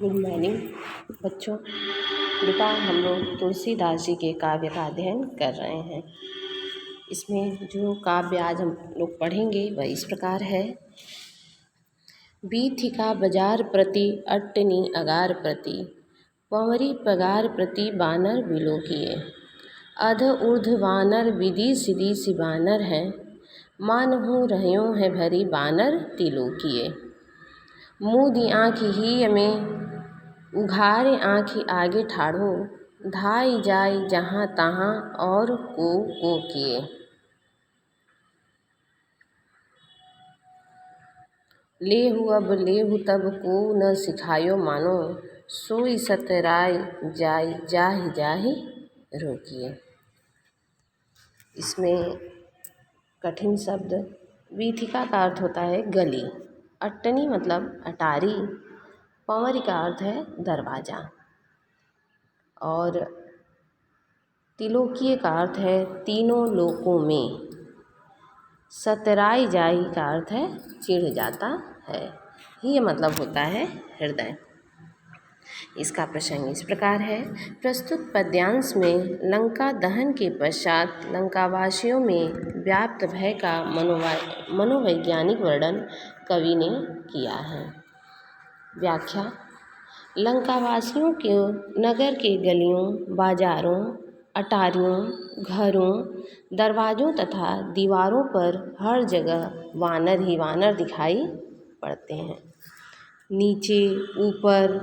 Good morning बच्चों। बेटा हम लोग तुलसीदास जी के काव्य का अध्ययन कर रहे हैं। इसमें जो काव्य आज हम लोग पढ़ेंगे वह इस प्रकार है। बीथिका बाजार प्रति अट्टनी अगार प्रति, पंवरी पगार प्रति बानर बिलोकिए। अध ऊर्ध वानर विधि सिधि सी बानर हैं, मानहु रह्यों है भरी बानर तिलोकिए। मूदी आँखि ही में उघारे आँखि आगे ठाढ़ो, धाई जाय जहाँ तहाँ और को किए। लेहु अब लेहु तब को न सिखायो मानो, सोई सतराय जाय जाहि जाहि रोकिए। इसमें कठिन शब्द। वीथिका का अर्थ होता है गली, अट्टनी मतलब अटारी, पंवरी का अर्थ है दरवाज़ा और तिलोकीय का अर्थ है तीनों लोकों में। सतराई जाई का अर्थ है चिढ़ जाता है। ये मतलब होता है हृदय। इसका प्रसंग इस प्रकार है। प्रस्तुत पद्यांश में लंका दहन के पश्चात लंकावासियों में व्याप्त भय का मनोवैज्ञानिक वर्णन कवि ने किया है। व्याख्या। लंकावासियों के नगर के गलियों, बाजारों, अटारियों, घरों, दरवाज़ों तथा दीवारों पर हर जगह वानर ही वानर दिखाई पड़ते हैं। नीचे ऊपर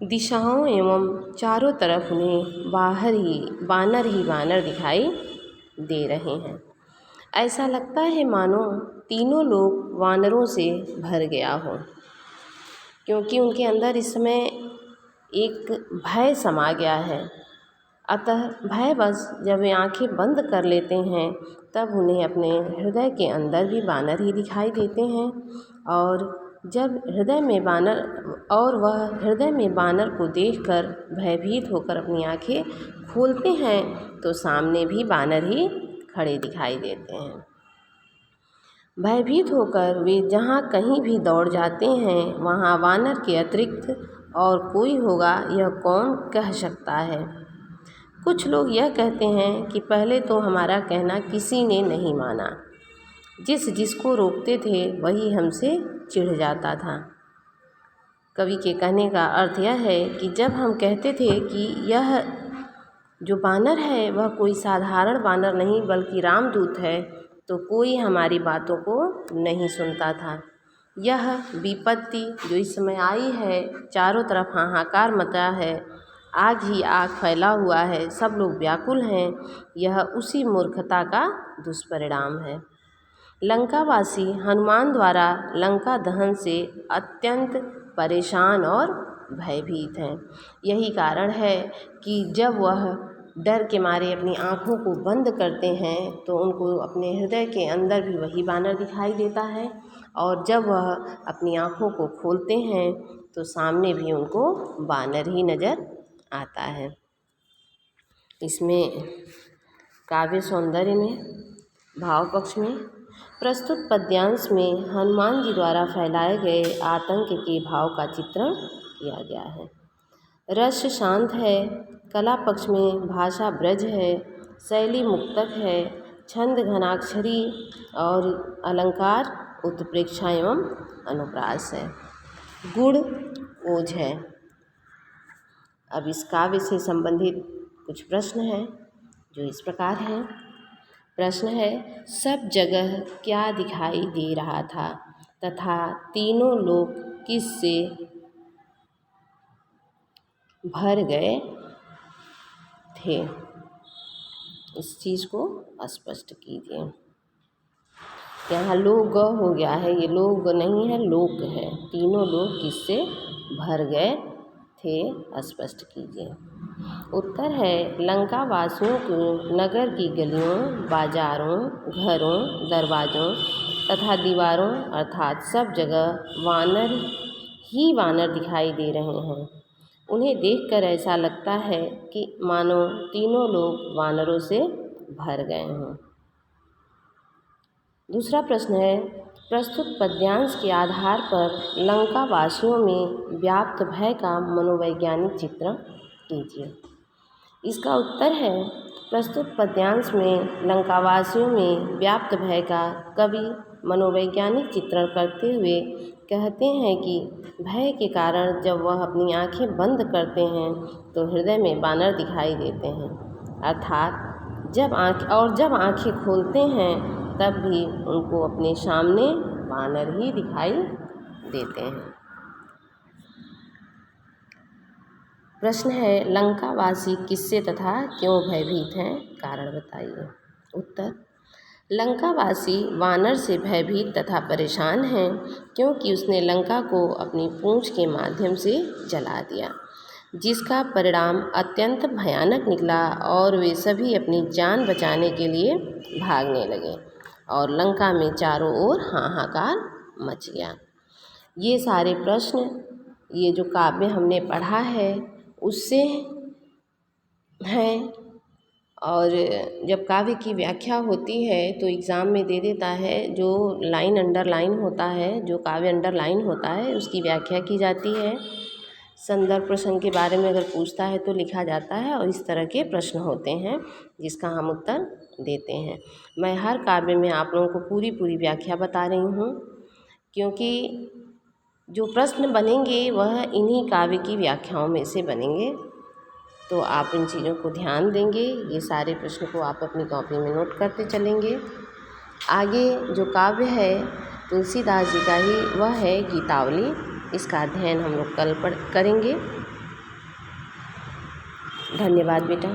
दिशाओं एवं चारों तरफ उन्हें वानर ही वानर दिखाई दे रहे हैं। ऐसा लगता है मानो तीनों लोग वानरों से भर गया हो, क्योंकि उनके अंदर इस समय एक भय समा गया है। अतः भयवश जब वे आंखें बंद कर लेते हैं तब उन्हें अपने हृदय के अंदर भी वानर ही दिखाई देते हैं। और जब वह हृदय में वानर को देखकर भयभीत होकर अपनी आंखें खोलते हैं तो सामने भी वानर ही खड़े दिखाई देते हैं। भयभीत होकर वे जहाँ कहीं भी दौड़ जाते हैं वहाँ वानर के अतिरिक्त और कोई होगा यह कौन कह सकता है। कुछ लोग यह कहते हैं कि पहले तो हमारा कहना किसी ने नहीं माना, जिसको रोकते थे वही हमसे चिढ़ जाता था। कवि के कहने का अर्थ यह है कि जब हम कहते थे कि यह जो बानर है वह कोई साधारण बानर नहीं बल्कि रामदूत है, तो कोई हमारी बातों को नहीं सुनता था। यह विपत्ति जो इस समय आई है, चारों तरफ हाहाकार मचा है, आग ही आग फैला हुआ है, सब लोग व्याकुल हैं, यह उसी मूर्खता का दुष्परिणाम है। लंकावासी हनुमान द्वारा लंका दहन से अत्यंत परेशान और भयभीत हैं। यही कारण है कि जब वह डर के मारे अपनी आँखों को बंद करते हैं तो उनको अपने हृदय के अंदर भी वही वानर दिखाई देता है, और जब वह अपनी आँखों को खोलते हैं तो सामने भी उनको वानर ही नज़र आता है। इसमें काव्य सौंदर्य में भाव पक्ष में प्रस्तुत पद्यांश में हनुमान जी द्वारा फैलाए गए आतंक के भाव का चित्रण किया गया है। रस शांत है, कला पक्ष में भाषा ब्रज है, शैली मुक्तक है, छंद घनाक्षरी और अलंकार उत्प्रेक्षा एवं अनुप्रास है, गुण ओज है। अब इस काव्य से संबंधित कुछ प्रश्न हैं जो इस प्रकार हैं। प्रश्न है, सब जगह क्या दिखाई दे रहा था तथा तीनों लोग किससे भर गए थे। इस चीज़ को स्पष्ट कीजिए। यहाँ लोग हो गया है, ये लोग नहीं है, लोक है। तीनों लोग किससे भर गए थे, स्पष्ट कीजिए। उत्तर है, लंका वासियों को नगर की गलियों, बाजारों, घरों, दरवाज़ों तथा दीवारों अर्थात सब जगह वानर ही वानर दिखाई दे रहे हैं। उन्हें देखकर ऐसा लगता है कि मानो तीनों लोग वानरों से भर गए हों। दूसरा प्रश्न है, प्रस्तुत पद्यांश के आधार पर लंका वासियों में व्याप्त भय का मनोवैज्ञानिक चित्रण कीजिए। इसका उत्तर है, प्रस्तुत पद्यांश में लंकावासियों में व्याप्त भय का कवि मनोवैज्ञानिक चित्रण करते हुए कहते हैं कि भय के कारण जब वह अपनी आंखें बंद करते हैं तो हृदय में बानर दिखाई देते हैं, अर्थात जब आंखें खोलते हैं तब भी उनको अपने सामने बानर ही दिखाई देते हैं। प्रश्न है, लंकावासी किससे तथा क्यों भयभीत हैं, कारण बताइए। उत्तर, लंकावासी वानर से भयभीत तथा परेशान हैं क्योंकि उसने लंका को अपनी पूंछ के माध्यम से जला दिया, जिसका परिणाम अत्यंत भयानक निकला और वे सभी अपनी जान बचाने के लिए भागने लगे और लंका में चारों ओर हाहाकार मच गया। ये सारे प्रश्न, ये जो काव्य हमने पढ़ा है उससे हैं। और जब काव्य की व्याख्या होती है तो एग्ज़ाम में दे देता है, जो लाइन अंडरलाइन होता है, जो काव्य अंडरलाइन होता है उसकी व्याख्या की जाती है। संदर्भ प्रसंग के बारे में अगर पूछता है तो लिखा जाता है और इस तरह के प्रश्न होते हैं जिसका हम उत्तर देते हैं। मैं हर काव्य में आप लोगों को पूरी व्याख्या बता रही हूँ, क्योंकि जो प्रश्न बनेंगे वह इन्हीं काव्य की व्याख्याओं में से बनेंगे। तो आप इन चीज़ों को ध्यान देंगे, ये सारे प्रश्न को आप अपनी कॉपी में नोट करते चलेंगे। आगे जो काव्य है तुलसीदास जी का ही, वह है गीतावली। इसका अध्ययन हम लोग कल करेंगे। धन्यवाद बेटा।